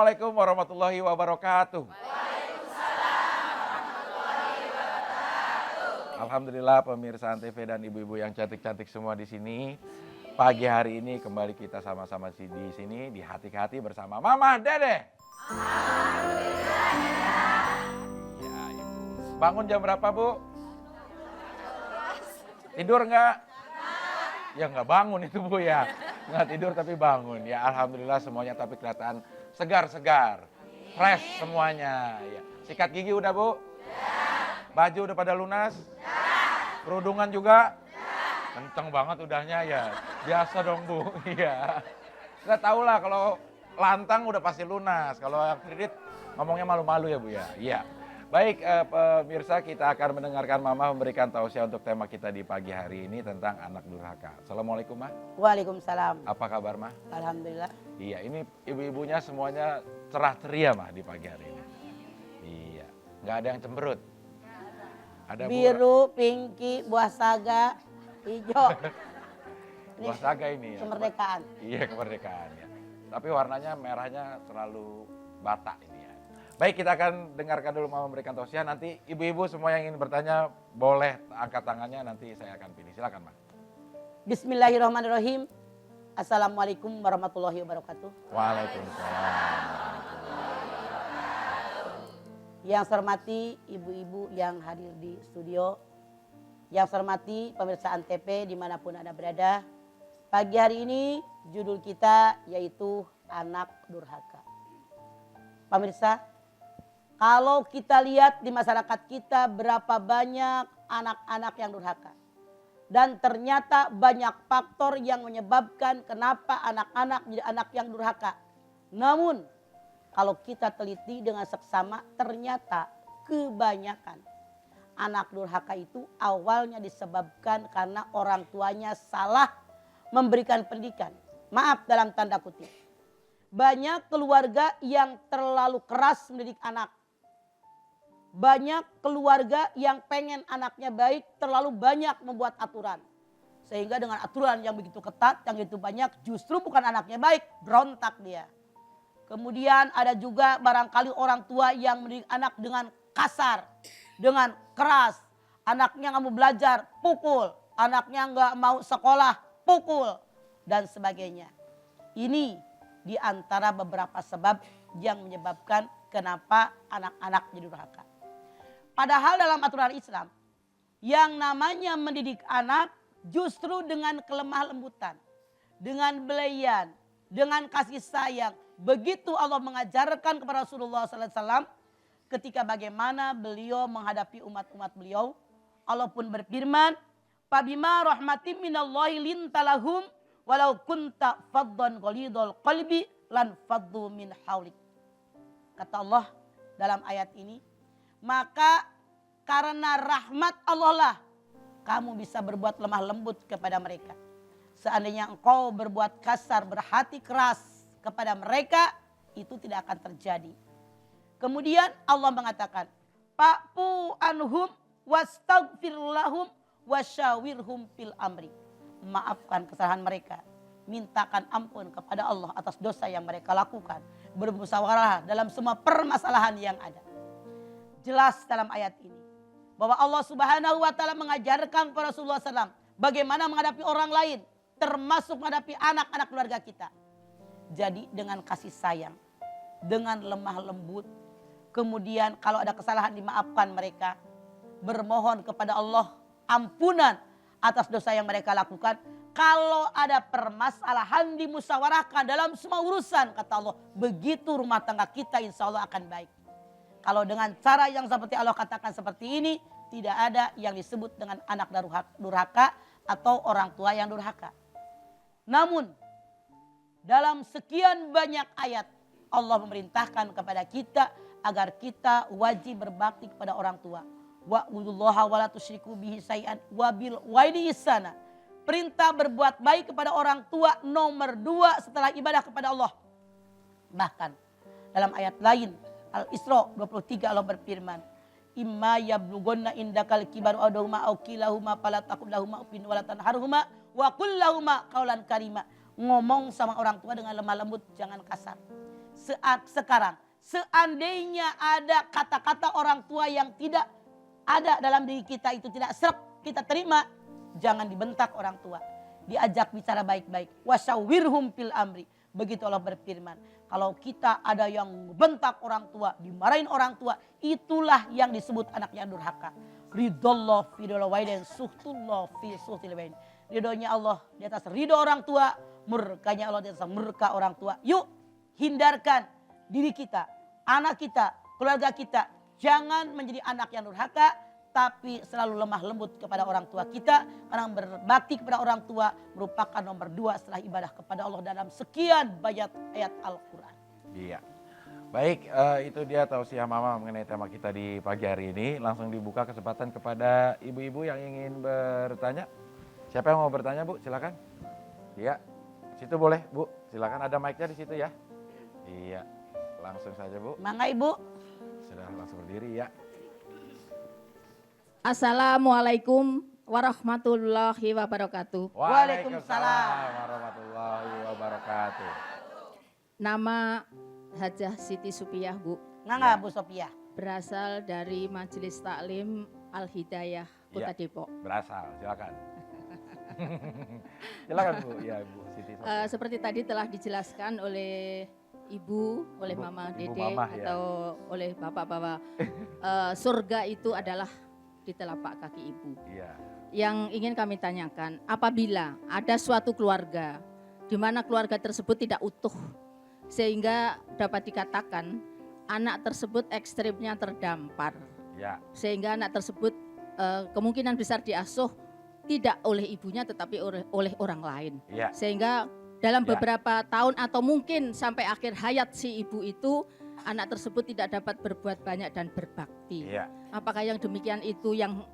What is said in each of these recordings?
Assalamualaikum warahmatullahi wabarakatuh. Alhamdulillah pemirsa Antv dan ibu-ibu yang cantik-cantik semua di sini. Pagi hari ini kembali kita sama-sama di sini di Hati ke Hati bersama Mama Dede. Ya, Ibu. Bangun jam berapa, Bu? Tidur enggak? Ya enggak bangun itu, Bu ya. Enggak tidur tapi bangun. Ya alhamdulillah semuanya tapi kelihatan segar-segar. Fresh semuanya. Ya. Sikat gigi udah, Bu? Baju udah pada lunas? Kerudungan juga? Kenceng banget udahnya ya. Biasa dong, Bu. Iya. Nggak tahu lah kalau lantang udah pasti lunas. Kalau yang kredit ngomongnya malu-malu ya, Bu ya. Iya. Baik pemirsa, kita akan mendengarkan Mama memberikan tausiah untuk tema kita di pagi hari ini tentang anak durhaka. Assalamualaikum, Ma. Waalaikumsalam. Apa kabar, Ma? Alhamdulillah. Iya, ini ibu-ibunya semuanya cerah ceria, Ma, di pagi hari ini. Iya, nggak ada yang cemberut. Ada Biru, pinky, buah saga, hijau. buah saga ini ya. Kemerdekaan. Iya, kemerdekaan ya. Tapi warnanya merahnya terlalu bata ini ya. Baik, kita akan dengarkan dulu Mama memberikan tausiah. Nanti ibu-ibu semua yang ingin bertanya boleh angkat tangannya, nanti saya akan pilih. Silakan, Ma. Bismillahirrahmanirrahim. Assalamualaikum warahmatullahi wabarakatuh. Waalaikumsalam. Yang saya hormati ibu-ibu yang hadir di studio. Yang saya hormati pemirsa Antv dimanapun Anda berada. Pagi hari ini judul kita yaitu anak durhaka. Pemirsa, kalau kita lihat di masyarakat kita berapa banyak anak-anak yang durhaka. Dan ternyata banyak faktor yang menyebabkan kenapa anak-anak jadi anak yang durhaka. Namun kalau kita teliti dengan seksama ternyata kebanyakan anak durhaka itu awalnya disebabkan karena orang tuanya salah memberikan pendidikan. Maaf dalam tanda kutip. Banyak keluarga yang terlalu keras mendidik anak. Banyak keluarga yang pengen anaknya baik terlalu banyak membuat aturan. Sehingga dengan aturan yang begitu ketat, yang begitu banyak justru bukan anaknya baik, berontak dia. Kemudian ada juga barangkali orang tua yang mendidik anak dengan kasar, dengan keras. Anaknya nggak mau belajar, pukul. Anaknya nggak mau sekolah, pukul. Dan sebagainya. Ini di antara beberapa sebab yang menyebabkan kenapa anak-anak jadi durhaka. Padahal dalam aturan Islam, yang namanya mendidik anak justru dengan kelemah lembutan, dengan belayan, dengan kasih sayang. Begitu Allah mengajarkan kepada Rasulullah SAW ketika bagaimana beliau menghadapi umat-umat beliau. Allah pun berfirman, "Fabima rahmatim minallahi lintalahum walau kunta faddan ghalidhal qalbi lan faddu min haulik." Kata Allah dalam ayat ini, maka karena rahmat Allah lah kamu bisa berbuat lemah lembut kepada mereka. Seandainya engkau berbuat kasar, berhati keras kepada mereka, itu tidak akan terjadi. Kemudian Allah mengatakan, "Fa'fu anhum wastaghfir lahum wasyawirhum fil amri." Maafkan kesalahan mereka. Mintakan ampun kepada Allah atas dosa yang mereka lakukan. Bermusyawarah dalam semua permasalahan yang ada. Jelas dalam ayat ini bahwa Allah Subhanahu wa taala mengajarkan kepada Rasulullah SAW bagaimana menghadapi orang lain, termasuk menghadapi anak-anak keluarga kita. Jadi dengan kasih sayang, dengan lemah lembut, kemudian kalau ada kesalahan dimaafkan mereka, bermohon kepada Allah ampunan atas dosa yang mereka lakukan. Kalau ada permasalahan dimusyawarahkan dalam semua urusan, kata Allah, begitu rumah tangga kita insya Allah akan baik. Kalau dengan cara yang seperti Allah katakan seperti ini, tidak ada yang disebut dengan anak durhaka atau orang tua yang durhaka. Namun, dalam sekian banyak ayat, Allah memerintahkan kepada kita agar kita wajib berbakti kepada orang tua. Wa'budullaha wa la tusyriku bihi syai'an wa bil walidayni ihsana. Perintah berbuat baik kepada orang tua nomor 2 setelah ibadah kepada Allah. Bahkan dalam ayat lain, Al-Isra 23 Allah berfirman, "Imma yablughanna indakal kibaru ahaduhuma aw kilahuma fala taqul lahumā uffin wa la tanharhumā wa qul lahumā qawlan karīmā." Ngomong sama orang tua dengan lemah lembut, jangan kasar. sekarang seandainya ada kata-kata orang tua yang tidak ada dalam diri kita, itu tidak serap kita terima, jangan dibentak orang tua. Diajak bicara baik-baik. Wasyawirhum fil amri. Begitu Allah berfirman. Kalau kita ada yang bentak orang tua, dimarahin orang tua, itulah yang disebut anak yang durhaka. Ridallah fi ridal walidain, suhtullah fi suhtil walidain. Ridhonya Allah di atas ridho orang tua, murkanya Allah di atas murka orang tua. Yuk hindarkan diri kita, anak kita, keluarga kita. Jangan menjadi anak yang durhaka, tapi selalu lemah lembut kepada orang tua kita. Karena berbakti kepada orang tua merupakan nomor 2 setelah ibadah kepada Allah dalam sekian banyak ayat Al-Quran. Iya. Baik, itu dia tausiah Mama mengenai tema kita di pagi hari ini. Langsung dibuka kesempatan kepada ibu-ibu yang ingin bertanya. Siapa yang mau bertanya, Bu? Silakan. Iya. Situ boleh, Bu. Silakan, ada mic-nya di situ ya. Iya. Langsung saja, Bu. Mangga Ibu. Sudah langsung berdiri ya. Assalamualaikum warahmatullahi wabarakatuh. Waalaikumsalam warahmatullahi wabarakatuh. Nama Hajah Siti Supiyah, Bu. Mangga Bu Sophia. Berasal dari Majelis Taklim Al-Hidayah Kota Ya. Depok. Berasal, silakan. Silakan Bu, ya Bu Siti. Seperti tadi telah dijelaskan oleh Ibu, oleh Mama Ibu Dede Mamah, ya. atau oleh Bapak bahwa surga itu adalah di telapak kaki Ibu. Iya. Yang ingin kami tanyakan, apabila ada suatu keluarga di mana keluarga tersebut tidak utuh, sehingga dapat dikatakan anak tersebut ekstrimnya terdampar, Ya. sehingga anak tersebut kemungkinan besar diasuh tidak oleh ibunya tetapi oleh orang lain, Iya. sehingga dalam Ya. beberapa tahun atau mungkin sampai akhir hayat si ibu itu, anak tersebut tidak dapat berbuat banyak dan berbakti. Iya. Apakah yang demikian itu yang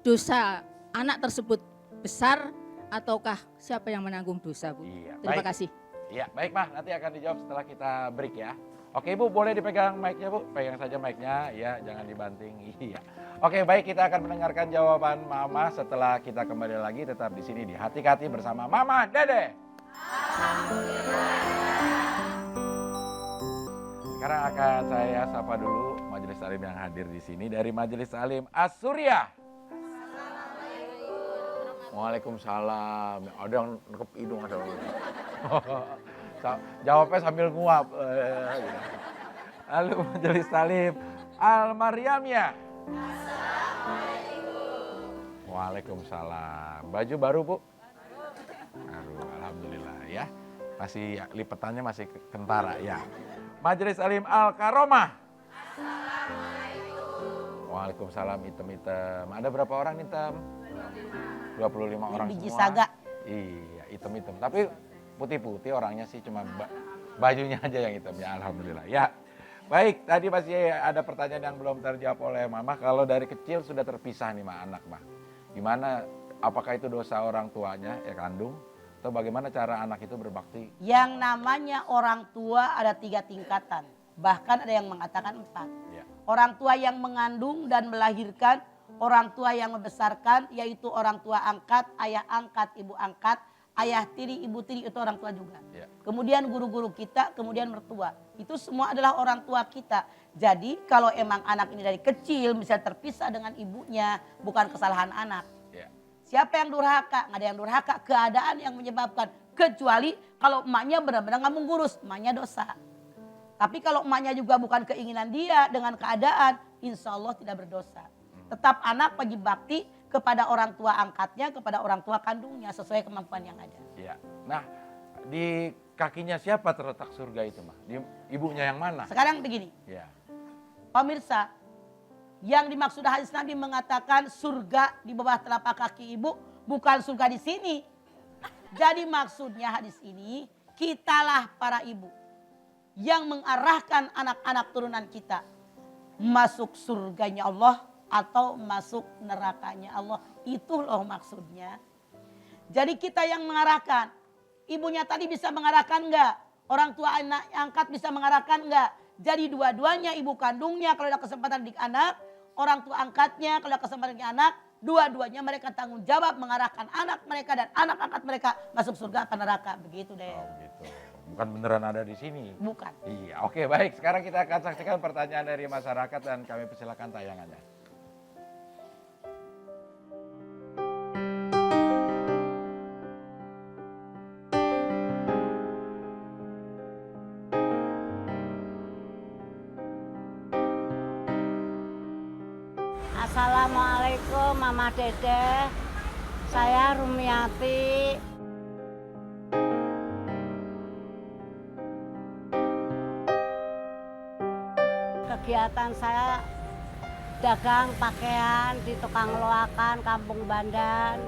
dosa anak tersebut besar ataukah siapa yang menanggung dosa, Bu? Iya. Terima Baik. kasih. Iya, baik Mah, nanti akan dijawab setelah kita break ya. Oke Bu, boleh dipegang mic-nya Bu, pegang saja mic-nya, ya jangan dibanting. Iya. Oke, baik, kita akan mendengarkan jawaban Mama setelah kita kembali lagi tetap di sini di Hati Hati bersama Mama Dede. Sekarang akan saya sapa dulu Majelis Taklim yang hadir di sini dari Majelis Taklim As-Suryah. Waalaikumsalam. Ada yang nekep hidung ada. Jawabnya sambil nguap. Gitu. Lalu Majelis Taklim Al-Maryamiyah. Waalaikumsalam. Baju baru Bu? Baru, alhamdulillah ya. Masih lipetannya masih kentara ya. Majelis Taklim Al-Karomah. Waalaikumsalam, hitam-hitam. Ada berapa orang hitam? 25 orang Biji semua. saga. Iya, hitam-hitam. Tapi putih-putih orangnya sih, cuma bajunya aja yang hitam ya, alhamdulillah. Ya, baik. Tadi masih ada pertanyaan yang belum terjawab oleh Mama. Kalau dari kecil sudah terpisah nih anak mah, gimana? Apakah itu dosa orang tuanya kandung? Atau bagaimana cara anak itu berbakti? Yang namanya orang tua ada 3 tingkatan. Bahkan ada yang mengatakan 4. Ya. Orang tua yang mengandung dan melahirkan, orang tua yang membesarkan, yaitu orang tua angkat, ayah angkat, ibu angkat, ayah tiri, ibu tiri, itu orang tua juga. Ya. Kemudian guru-guru kita, kemudian mertua. Itu semua adalah orang tua kita. Jadi kalau emang anak ini dari kecil bisa terpisah dengan ibunya, bukan kesalahan anak. Ya. Siapa yang durhaka? Nggak ada yang durhaka, keadaan yang menyebabkan. Kecuali kalau emaknya benar-benar nggak mengurus, emaknya dosa. Tapi kalau emaknya juga bukan keinginan dia dengan keadaan, insya Allah tidak berdosa. Tetap anak wajib bakti kepada orang tua angkatnya, kepada orang tua kandungnya sesuai kemampuan yang ada. Ya. Nah, di kakinya siapa terletak surga itu mah? Di ibunya yang mana? Sekarang begini, Ya. pemirsa, yang dimaksud hadis Nabi mengatakan surga di bawah telapak kaki ibu, bukan surga di sini. Jadi maksudnya hadis ini, kitalah para ibu yang mengarahkan anak-anak turunan kita masuk surganya Allah atau masuk nerakanya Allah. Itu loh maksudnya. Jadi kita yang mengarahkan. Ibunya tadi bisa mengarahkan enggak? Orang tua anak angkat bisa mengarahkan enggak? Jadi dua-duanya, ibu kandungnya kalau ada kesempatan didik anak, orang tua angkatnya kalau ada kesempatan didik anak, dua-duanya mereka tanggung jawab mengarahkan anak mereka dan anak angkat mereka masuk surga atau neraka. Begitu deh. Oh gitu. Bukan beneran ada di sini. Bukan. Iya, oke baik. Sekarang kita akan saksikan pertanyaan dari masyarakat dan kami persilakan tayangannya. Assalamualaikum Mama Dede, saya Rumiati. Kegiatan saya dagang pakaian di tukang loakan Kampung Bandan.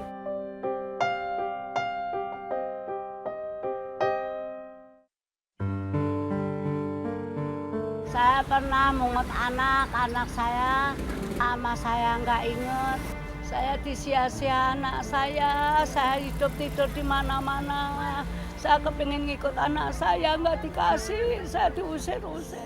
Saya pernah mungut anak saya sama saya nggak inget. Saya disia-sia anak saya hidup tidur di mana-mana. Saya kepingin ngikut anak saya, nggak dikasih, saya diusir-usir.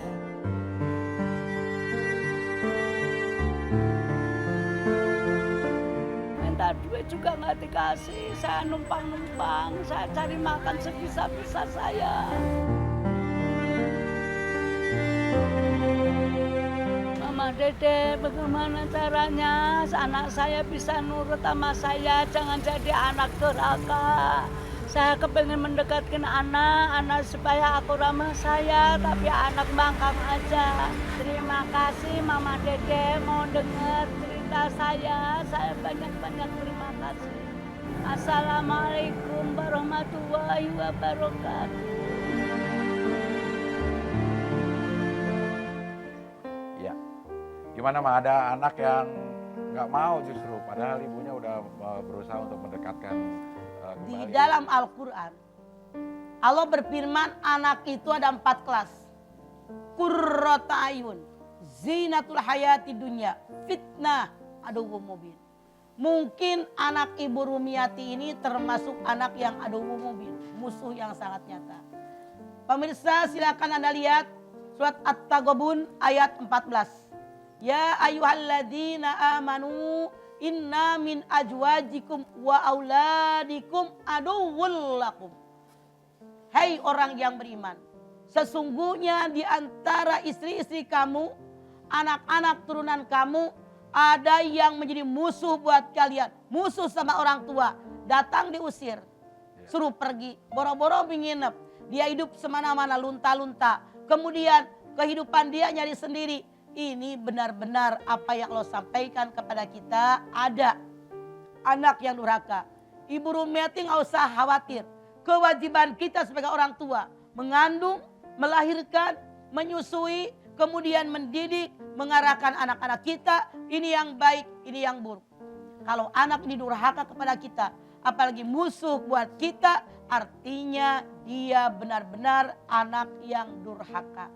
Minta duit juga nggak dikasih, saya numpang-numpang, saya cari makan sebisa-bisa saya. Mama Dede, bagaimana caranya anak saya bisa nurut sama saya, jangan jadi anak durhaka. Saya kepengen mendekatkan anak supaya aku ramah saya, tapi anak bangkang aja. Terima kasih Mama Dede mau dengar cerita saya banyak-banyak terima kasih. Assalamualaikum warahmatullahi wabarakatuh. Ya, gimana mah ada anak yang nggak mau justru, padahal ibunya udah berusaha untuk mendekatkan Di kembali. dalam Al-Quran, Allah berfirman anak itu ada 4 kelas. Qurrata ayun, zinatul hayati dunya, fitnah, aduwwum mubin. Mungkin anak Ibu Rumiati ini termasuk anak yang aduwwum mubin, musuh yang sangat nyata. Pemirsa silakan Anda lihat surat At-Taghabun ayat 14. Ya ayyuhalladzina amanu inna min ajwajikum wa auladikum aduwwul lakum. Hai orang yang beriman, sesungguhnya di antara istri-istri kamu, anak-anak turunan kamu, ada yang menjadi musuh buat kalian. Musuh sama orang tua, datang diusir, suruh pergi, boro-boro menginap. Dia hidup semana-mana lunta-lunta. Kemudian kehidupan dia nyari sendiri. Ini benar-benar apa yang Allah sampaikan kepada kita, ada anak yang durhaka. Ibu Rumiati nggak usah khawatir. Kewajiban kita sebagai orang tua mengandung, melahirkan, menyusui, kemudian mendidik, mengarahkan anak-anak kita. Ini yang baik, ini yang buruk. Kalau anak ini durhaka kepada kita, apalagi musuh buat kita, artinya dia benar-benar anak yang durhaka.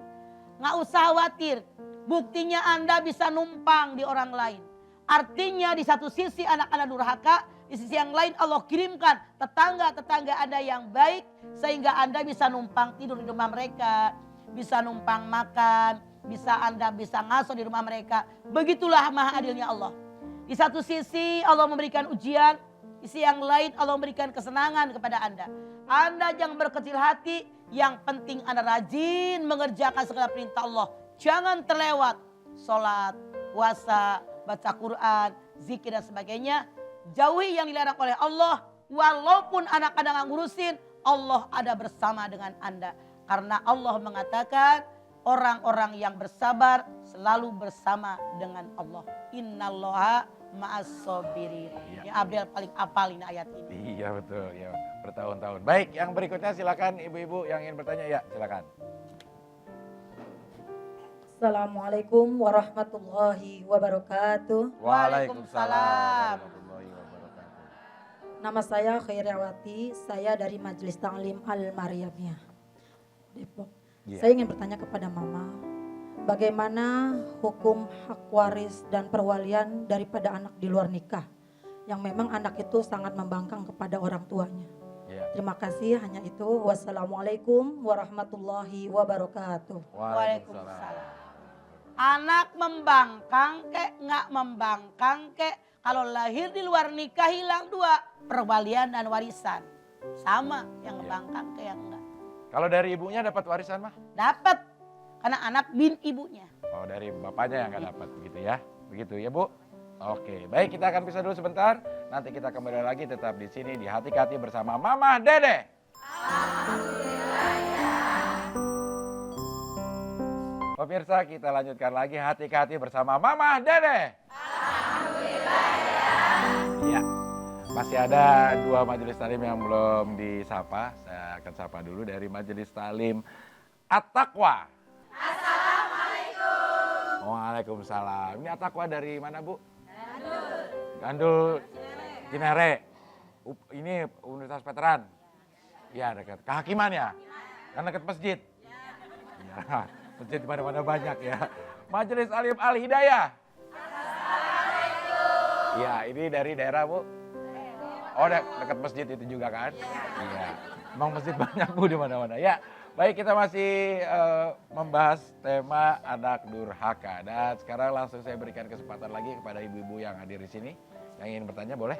Nggak usah khawatir. Buktinya Anda bisa numpang di orang lain. Artinya di satu sisi anak-anak durhaka, di sisi yang lain Allah kirimkan tetangga-tetangga Anda yang baik. Sehingga Anda bisa numpang tidur di rumah mereka. Bisa numpang makan. Anda bisa ngasuh di rumah mereka. Begitulah maha adilnya Allah. Di satu sisi Allah memberikan ujian. Di sisi yang lain Allah memberikan kesenangan kepada Anda. Anda jangan berkecil hati. Yang penting Anda rajin mengerjakan segala perintah Allah. Jangan terlewat sholat, puasa, baca Quran, zikir dan sebagainya. Jauhi yang dilarang oleh Allah. Walaupun anak-anak ngurusin, Allah ada bersama dengan Anda. Karena Allah mengatakan orang-orang yang bersabar selalu bersama dengan Allah. Innallaha ma'as-sabirin. Ya Abdel paling apal ini ayat ini. Iya betul, ya bertahun-tahun. Baik, yang berikutnya silakan ibu-ibu yang ingin bertanya, ya silakan. Assalamualaikum warahmatullahi wabarakatuh. Waalaikumsalam. warahmatullahi wabarakatuh. Nama saya Khairiawati, saya dari Majelis Ta'lim Al-Maryamiyah, Depok. Ya. Saya ingin bertanya kepada Mama, bagaimana hukum hak waris dan perwalian daripada anak di luar nikah, yang memang anak itu sangat membangkang kepada orang tuanya. Ya. Terima kasih, hanya itu. Wassalamualaikum warahmatullahi wabarakatuh. Waalaikumsalam. Anak membangkang kek, nggak membangkang kek. Kalau lahir di luar nikah hilang 2. Perwalian dan warisan. Sama yang membangkang kek yang enggak. Kalau dari ibunya dapat warisan mah? Dapat. Karena anak bin ibunya. Oh, dari bapaknya yang nggak dapat begitu ya. Begitu ya, Bu? Oke, baik, kita akan pisah dulu sebentar. Nanti kita kembali lagi tetap di sini di Hati ke Hati bersama Mama Dede. Pemirsa, kita lanjutkan lagi Hati ke Hati bersama Mama Dede. Ya, masih ada 2 majelis talim yang belum disapa. Saya akan sapa dulu dari majelis talim At-Taqwa. Assalamualaikum. Waalaikumsalam. Ini At-Taqwa dari mana, Bu? Gandul. Cinere. Ini Universitas Veteran. Ya, dekat kehakiman ya. Kan dekat masjid. Ya, masjid di mana-mana banyak ya. Majelis Alim Al Hidayah. Ya, ini dari daerah, Bu. Oh, dekat masjid itu juga kan? Iya. Emang masjid banyak, Bu, di mana-mana. Ya, baik, kita masih membahas tema anak durhaka. Dan sekarang langsung saya berikan kesempatan lagi kepada ibu-ibu yang hadir di sini. Yang ingin bertanya boleh?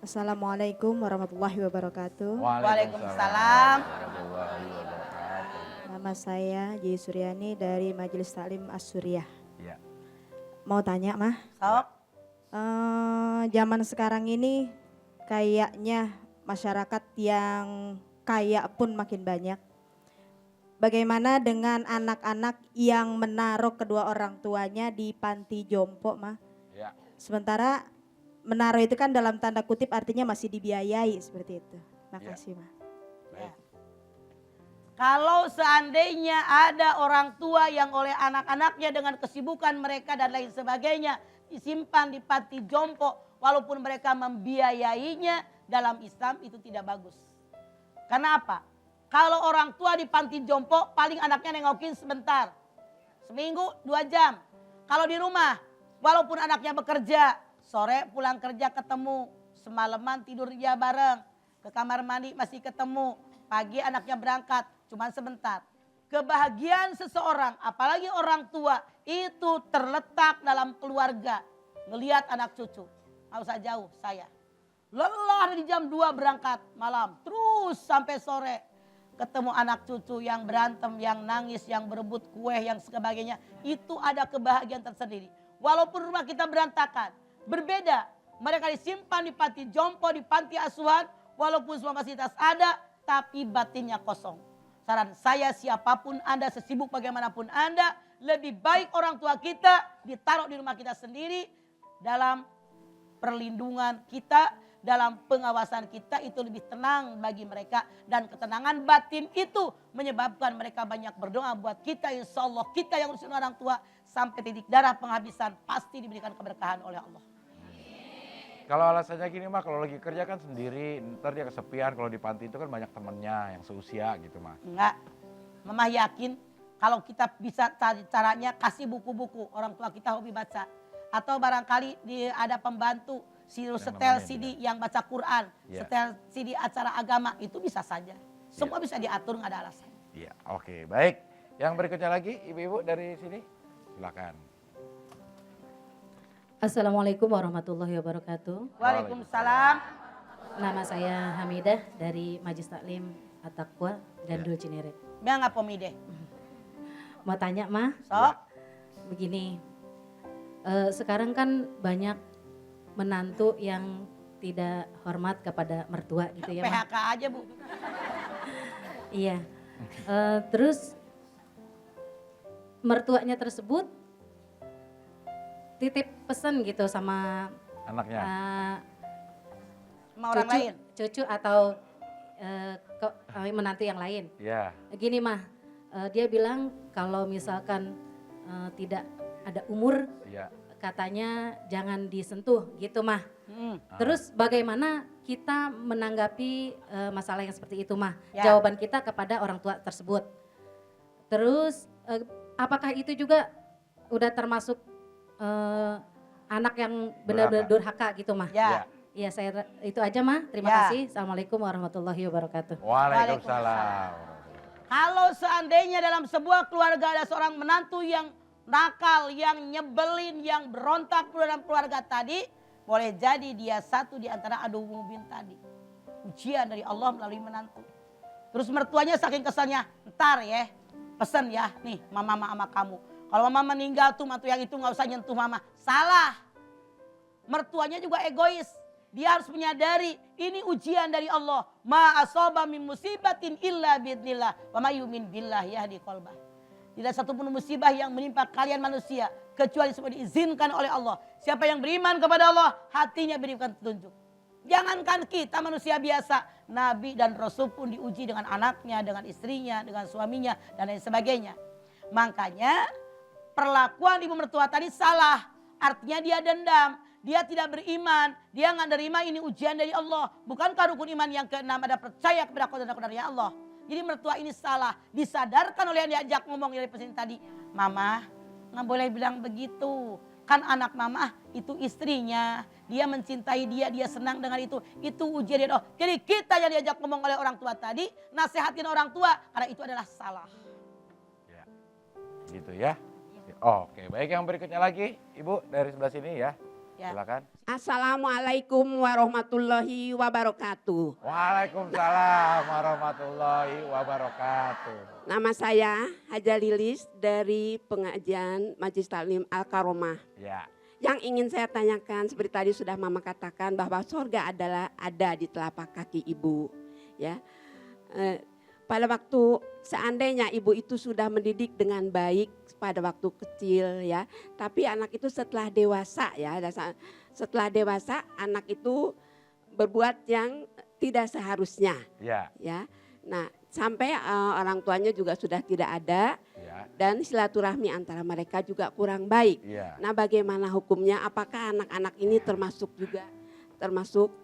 Assalamualaikum warahmatullahi wabarakatuh. Waalaikumsalam. warahmatullahi wabarakatuh. Nama saya Ji Suryani dari Majelis Taklim As-Suriyah. Ya. Mau tanya, Mah? Sok. Zaman sekarang ini kayaknya masyarakat yang kaya pun makin banyak. Bagaimana dengan anak-anak yang menaruh kedua orang tuanya di panti jompo, Mah? Ya. Sementara menaruh itu kan dalam tanda kutip artinya masih dibiayai seperti itu. Makasih, Mah. Baik. Kalau seandainya ada orang tua yang oleh anak-anaknya dengan kesibukan mereka dan lain sebagainya disimpan di panti jompo walaupun mereka membiayainya, dalam Islam itu tidak bagus. Karena apa? Kalau orang tua di panti jompo paling anaknya nengokin sebentar. Seminggu 2 jam. Kalau di rumah walaupun anaknya bekerja, sore pulang kerja ketemu, semalaman tidur dia bareng, ke kamar mandi masih ketemu, pagi anaknya berangkat, cuma sebentar. Kebahagiaan seseorang, apalagi orang tua, itu terletak dalam keluarga. Ngelihat anak cucu, nggak usah jauh saya. Lelah di jam 2 berangkat malam, terus sampai sore. Ketemu anak cucu yang berantem, yang nangis, yang berebut kue, yang sebagainya. Itu ada kebahagiaan tersendiri. Walaupun rumah kita berantakan, berbeda. Mereka disimpan di panti jompo, di panti asuhan. Walaupun semua fasilitas ada, tapi batinnya kosong. Saran saya, siapapun Anda, sesibuk bagaimanapun Anda, lebih baik orang tua kita ditaruh di rumah kita sendiri, dalam perlindungan kita, dalam pengawasan kita, itu lebih tenang bagi mereka. Dan ketenangan batin itu menyebabkan mereka banyak berdoa buat kita. Insya Allah kita yang urusin orang tua sampai titik darah penghabisan pasti diberikan keberkahan oleh Allah. Kalau alasannya gini mah, kalau lagi kerja kan sendiri, ntar dia kesepian. Kalau di panti itu kan banyak temennya yang seusia gitu mah. Enggak, Mama yakin kalau kita bisa cari caranya kasih buku-buku, orang tua kita hobi baca. Atau barangkali ada pembantu, setel CD yang baca Quran, setel CD acara agama, itu bisa saja. Semua bisa diatur, nggak ada alasan. Iya, oke, baik. Yang berikutnya lagi, ibu-ibu dari sini, silakan. Assalamualaikum warahmatullahi wabarakatuh. Waalaikumsalam. Nama saya Hamidah dari Majelis Taklim At-Taqwa Gandul Cinere. Biar nggak pomide. Mau tanya, Mah? Sok. Begini, sekarang kan banyak menantu yang tidak hormat kepada mertua gitu ya, Mah? PHK aja, Bu. Iya. Terus mertuanya tersebut titip pesan gitu sama Anaknya. Sama orang lain. Cucu atau menantu yang lain. Iya. Gini, Mah, dia bilang kalau misalkan tidak ada umur, Iya. katanya jangan disentuh gitu, Mah. Terus bagaimana kita menanggapi masalah yang seperti itu, Mah? Ya. Jawaban kita kepada orang tua tersebut. Terus apakah itu juga udah termasuk anak yang benar-benar durhaka gitu, Mah? Ya. Iya, saya itu aja, Mah. Terima Ya. kasih. Assalamualaikum warahmatullahi wabarakatuh. Waalaikumsalam. Kalau seandainya dalam sebuah keluarga ada seorang menantu yang nakal, yang nyebelin, yang berontak dalam keluarga tadi, boleh jadi dia satu di antara adu mubin tadi. Ujian dari Allah melalui menantu. Terus mertuanya saking keselnya, ntar ya, pesen ya, nih mama sama kamu. Kalau mama meninggal tuh mantu yang itu nggak usah nyentuh mama. Salah. Mertuanya juga egois. Dia harus menyadari ini ujian dari Allah. Ma asoba min musibatin illa biidnillah. Wa ma yumin billah yahdi qalbah. Tidak satu pun musibah yang menimpa kalian manusia. Kecuali semua diizinkan oleh Allah. Siapa yang beriman kepada Allah, hatinya berikan petunjuk. Jangankan kita manusia biasa. Nabi dan Rasul pun diuji dengan anaknya, dengan istrinya, dengan suaminya, dan lain sebagainya. Makanya perlakuan ibu mertua tadi salah. Artinya dia dendam. Dia tidak beriman. Dia nggak nerima ini ujian dari Allah. Bukankah rukun iman yang keenam ada percaya kepada qadar dan qadarnya Allah. Jadi mertua ini salah. Disadarkan oleh yang diajak ngomong dari pesan tadi. Mama nggak boleh bilang begitu. Kan anak mama itu istrinya. Dia mencintai dia, dia senang dengan itu. Itu ujian dari Allah. Jadi kita yang diajak ngomong oleh orang tua tadi. Nasihatin orang tua karena itu adalah salah. Ya, gitu ya. Oke, baik, yang berikutnya lagi, Ibu dari sebelah sini ya. Ya. Silakan. Assalamualaikum warahmatullahi wabarakatuh. Waalaikumsalam warahmatullahi wabarakatuh. Nama saya Haja Lilis dari pengajian Majelis Taklim Al-Karomah. Ya. Yang ingin saya tanyakan seperti tadi sudah Mama katakan bahwa surga adalah ada di telapak kaki ibu. Ya, pada waktu seandainya ibu itu sudah mendidik dengan baik pada waktu kecil ya, tapi anak itu setelah dewasa ya, setelah dewasa anak itu berbuat yang tidak seharusnya. Ya. Ya, nah sampai orang tuanya juga sudah tidak ada. Ya. Dan silaturahmi antara mereka juga kurang baik. Ya. Nah, bagaimana hukumnya? Apakah anak-anak ini termasuk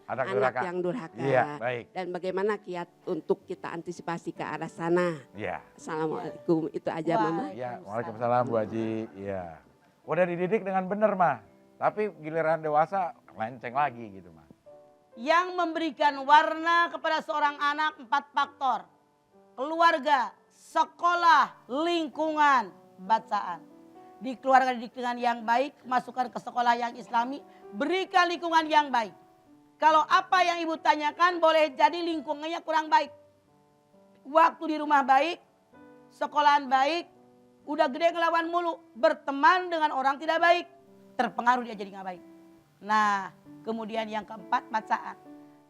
Anak anak durhaka. yang durhaka? Iya, baik. Dan bagaimana kiat untuk kita antisipasi ke arah sana? Ya. Assalamualaikum, itu aja Mama. Ya, waalaikumsalam Bu Haji. Iya. Udah dididik dengan benar mah, tapi giliran dewasa lenceng lagi gitu mah. Yang memberikan warna kepada seorang anak 4 faktor. Keluarga, sekolah, lingkungan, bacaan. Di keluarga dididik dengan yang baik, masukkan ke sekolah yang islami, berikan lingkungan yang baik. Kalau apa yang ibu tanyakan boleh jadi lingkungannya kurang baik. Waktu di rumah baik, sekolahan baik, udah gede ngelawan mulu, berteman dengan orang tidak baik, terpengaruh dia jadi nggak baik. Nah, kemudian yang keempat, bacaan.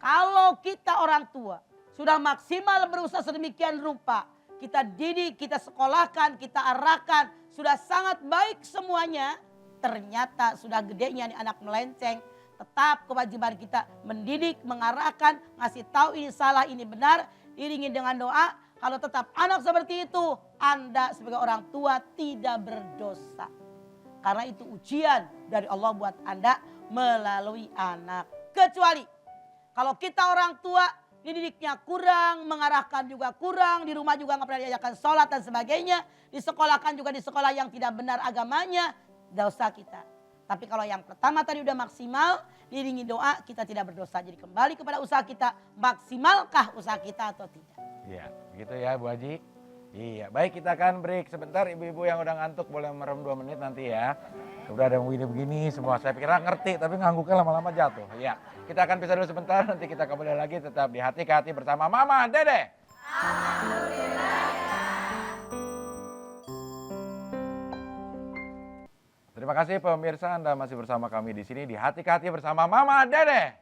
Kalau kita orang tua sudah maksimal berusaha sedemikian rupa, kita didik, kita sekolahkan, kita arahkan, sudah sangat baik semuanya, ternyata sudah gedenya nih anak melenceng. Tetap kewajiban kita mendidik, mengarahkan, ngasih tahu ini salah, ini benar, iringi dengan doa. Kalau tetap anak seperti itu, Anda sebagai orang tua tidak berdosa. Karena itu ujian dari Allah buat Anda melalui anak. Kecuali kalau kita orang tua dididiknya kurang, mengarahkan juga kurang, di rumah juga nggak pernah diajarkan sholat dan sebagainya, disekolahkan juga di sekolah yang tidak benar agamanya, dosa kita. Tapi kalau yang pertama tadi udah maksimal, diiringi doa, kita tidak berdosa. Jadi kembali kepada usaha kita, maksimalkah usaha kita atau tidak. Iya, begitu ya Bu Haji. Iya, baik, kita akan break sebentar. Ibu-ibu yang udah ngantuk boleh merem 2 menit nanti ya. Udah ada yang begini-begini semua, saya kira ngerti tapi ngangguknya lama-lama jatuh. Iya, kita akan pisah dulu sebentar, nanti kita kembali lagi tetap di Hati ke Hati bersama Mama Dede. Terima kasih pemirsa, Anda masih bersama kami di sini di Hati ke Hati bersama Mama Dede.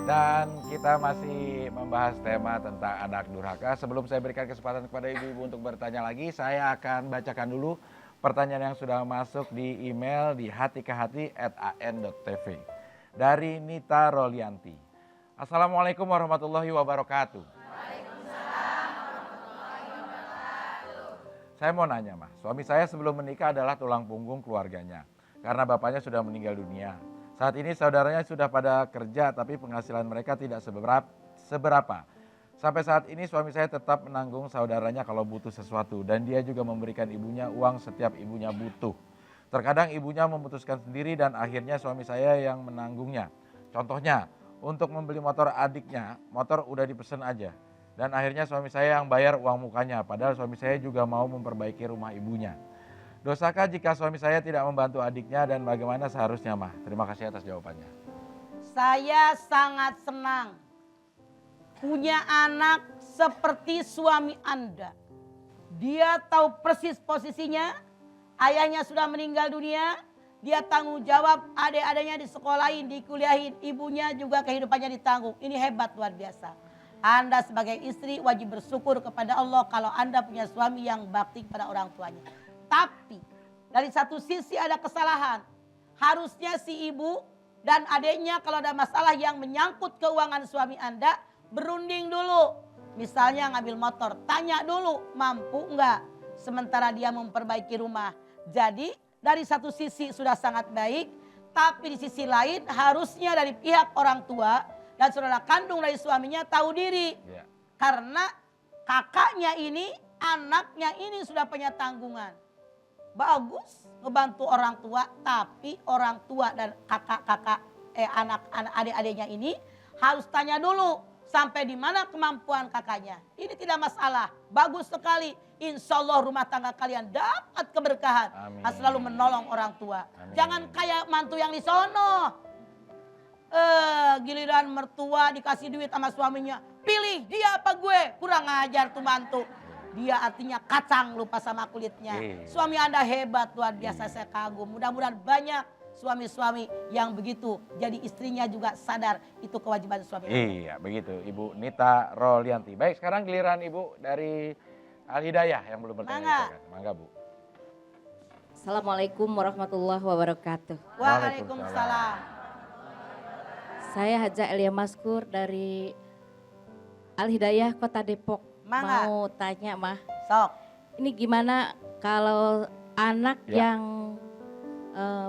Dan kita masih membahas tema tentang anak durhaka. Sebelum saya berikan kesempatan kepada ibu-ibu untuk bertanya lagi, saya akan bacakan dulu pertanyaan yang sudah masuk di email di hatikehati@an.tv. Dari Nita Rolianti. Assalamualaikum warahmatullahi wabarakatuh. Saya mau nanya, Mas. Suami saya sebelum menikah adalah tulang punggung keluarganya. Karena bapaknya sudah meninggal dunia. Saat ini saudaranya sudah pada kerja tapi penghasilan mereka tidak seberapa. Sampai saat ini suami saya tetap menanggung saudaranya kalau butuh sesuatu. Dan dia juga memberikan ibunya uang setiap ibunya butuh. Terkadang ibunya memutuskan sendiri dan akhirnya suami saya yang menanggungnya. Contohnya, untuk membeli motor adiknya, motor udah dipesan aja. Dan akhirnya suami saya yang bayar uang mukanya. Padahal suami saya juga mau memperbaiki rumah ibunya. Dosakah jika suami saya tidak membantu adiknya dan bagaimana seharusnya, Mah? Terima kasih atas jawabannya. Saya sangat senang punya anak seperti suami Anda. Dia tahu persis posisinya, ayahnya sudah meninggal dunia, dia tanggung jawab adik-adiknya disekolahin, dikuliahin, ibunya juga kehidupannya ditanggung. Ini hebat luar biasa. Anda sebagai istri wajib bersyukur kepada Allah kalau Anda punya suami yang bakti kepada orang tuanya. Tapi dari satu sisi ada kesalahan. Harusnya si ibu dan adiknya kalau ada masalah yang menyangkut keuangan suami Anda, berunding dulu. Misalnya ngambil motor, tanya dulu mampu enggak. Sementara dia memperbaiki rumah. Jadi dari satu sisi sudah sangat baik, tapi di sisi lain harusnya dari pihak orang tua dan saudara kandung dari suaminya tahu diri. Ya. Karena kakaknya ini, anaknya ini sudah punya tanggungan. Bagus ngebantu orang tua, tapi orang tua dan kakak-kakak, anak-anak adik-adiknya ini harus tanya dulu sampai di mana kemampuan kakaknya. Ini tidak masalah, bagus sekali. Insya Allah rumah tangga kalian dapat keberkahan. Amin. Selalu menolong orang tua. Amin. Jangan kayak mantu yang di sono. Giliran mertua dikasih duit sama suaminya. Pilih dia apa gue? Kurang ajar tuh mantu. Dia artinya kacang lupa sama kulitnya. Suami Anda hebat luar biasa, saya kagum. Mudah-mudahan banyak suami-suami yang begitu. Jadi istrinya juga sadar itu kewajiban suami. Iya begitu Ibu Nita Rolianti. Baik sekarang giliran Ibu dari Al Hidayah yang belum bertanya. Mangga Bu. Assalamualaikum warahmatullahi wabarakatuh. Waalaikumsalam. Saya Haja Elia Maskur dari Al Hidayah Kota Depok. Mangga. Mau tanya mah, Sok. ini gimana kalau anak yang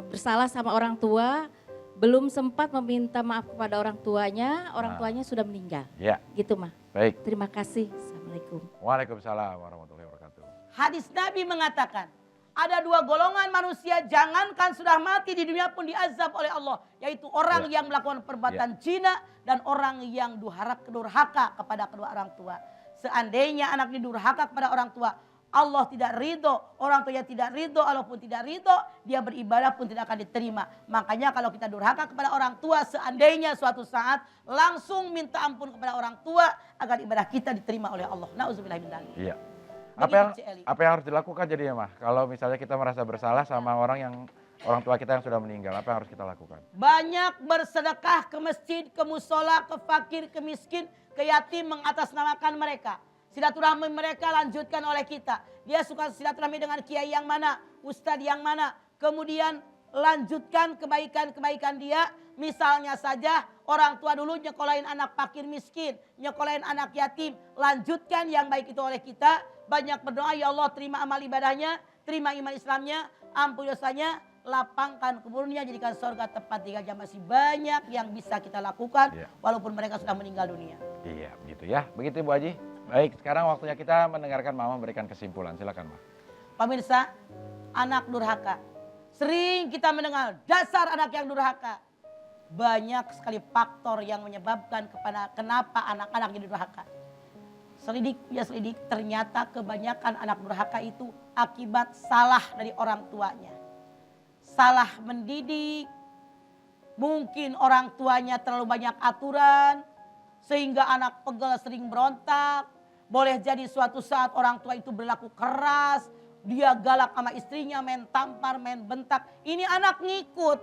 bersalah sama orang tua, belum sempat meminta maaf kepada orang tuanya sudah meninggal. Ya. Gitu mah. Baik. Terima kasih. Assalamualaikum. Waalaikumsalam warahmatullahi wabarakatuh. Hadis Nabi mengatakan, ada dua golongan manusia jangankan sudah mati di dunia pun diazab oleh Allah. Yaitu orang yang melakukan perbuatan zina dan orang yang durhaka kepada kedua orang tua. Seandainya anak didurhaka kepada orang tua, Allah tidak ridho, orang tuanya tidak ridho, Allah pun tidak ridho, dia beribadah pun tidak akan diterima. Makanya kalau kita durhaka kepada orang tua, seandainya suatu saat langsung minta ampun kepada orang tua agar ibadah kita diterima oleh Allah. Nauzubillah min dzalik. Iya. Begitu, Apa yang harus dilakukan jadinya mah? Kalau misalnya kita merasa bersalah sama orang tua kita yang sudah meninggal, apa yang harus kita lakukan? Banyak bersedekah ke masjid, ke musola, ke fakir, ke miskin, ke yatim, mengatasnamakan mereka. Silaturahmi mereka lanjutkan oleh kita. Dia suka silaturahmi dengan kiai yang mana, ustadz yang mana. Kemudian lanjutkan kebaikan-kebaikan dia. Misalnya saja orang tua dulu nyekolahin anak fakir miskin, nyekolahin anak yatim. Lanjutkan yang baik itu oleh kita. Banyak berdoa, ya Allah terima amal ibadahnya, terima iman Islamnya, ampun dosanya, lapangkan kuburnya, jadikan surga tempat tinggalnya. Masih banyak yang bisa kita lakukan walaupun mereka sudah meninggal dunia. Iya begitu ya, begitu Ibu Haji. Baik sekarang waktunya kita mendengarkan Mama memberikan kesimpulan, silakan Ma. Pemirsa, anak durhaka. Sering kita mendengar dasar anak yang durhaka. Banyak sekali faktor yang menyebabkan kenapa anak-anak jadi durhaka. Selidik ternyata kebanyakan anak durhaka itu akibat salah dari orang tuanya. Salah mendidik, mungkin orang tuanya terlalu banyak aturan, sehingga anak pegel sering berontak. Boleh jadi suatu saat orang tua itu berlaku keras, dia galak sama istrinya, main tampar, main bentak. Ini anak ngikut,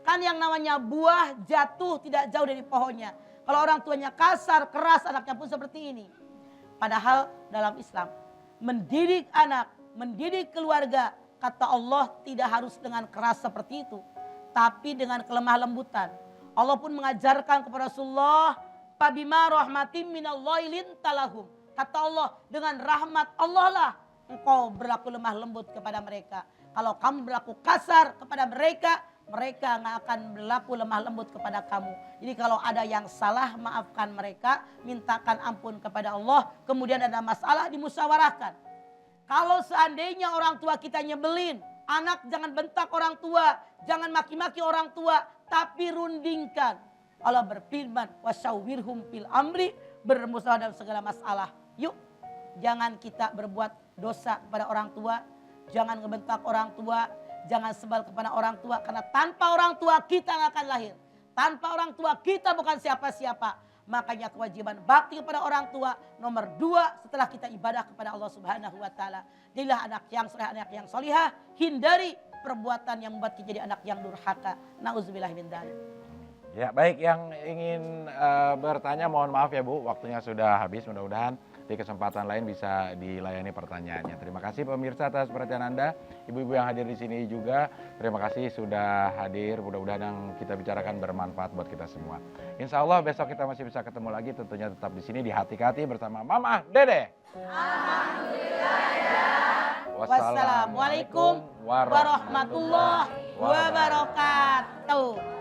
kan yang namanya buah jatuh tidak jauh dari pohonnya. Kalau orang tuanya kasar, keras, anaknya pun seperti ini. Padahal dalam Islam, mendidik anak, mendidik keluarga, kata Allah tidak harus dengan keras seperti itu. Tapi dengan kelemah lembutan. Allah pun mengajarkan kepada Rasulullah, "Fabima rahmatim minallahi lintalahum." Kata Allah, dengan rahmat Allah lah engkau berlaku lemah lembut kepada mereka. Kalau kamu berlaku kasar kepada mereka, mereka nggak akan berlaku lemah lembut kepada kamu. Jadi kalau ada yang salah, maafkan mereka, mintakan ampun kepada Allah. Kemudian ada masalah, dimusyawarahkan. Kalau seandainya orang tua kita nyebelin, anak jangan bentak orang tua, jangan maki-maki orang tua, tapi rundingkan. Allah berfirman, wasyawirhum fil amri, bermusyawarah dalam segala masalah. Yuk, jangan kita berbuat dosa kepada orang tua, jangan ngebentak orang tua, jangan sebal kepada orang tua, karena tanpa orang tua kita nggak akan lahir. Tanpa orang tua kita bukan siapa-siapa. Makanya kewajiban bakti kepada orang tua nomor 2 setelah kita ibadah kepada Allah Subhanahu wa taala. Jadilah anak yang soleh, anak yang solihah, hindari perbuatan yang membuat kita jadi anak yang durhaka. Nauzubillah min dzalik. Ya, baik, yang ingin bertanya mohon maaf ya Bu, waktunya sudah habis. Mudah-mudahan di kesempatan lain bisa dilayani pertanyaannya. Terima kasih pemirsa atas perhatian Anda. Ibu-ibu yang hadir di sini juga, terima kasih sudah hadir. Mudah-mudahan yang kita bicarakan bermanfaat buat kita semua. Insya Allah besok kita masih bisa ketemu lagi, tentunya tetap di sini di Hati-Hati bersama Mama Dede. Wassalamualaikum warahmatullahi wabarakatuh.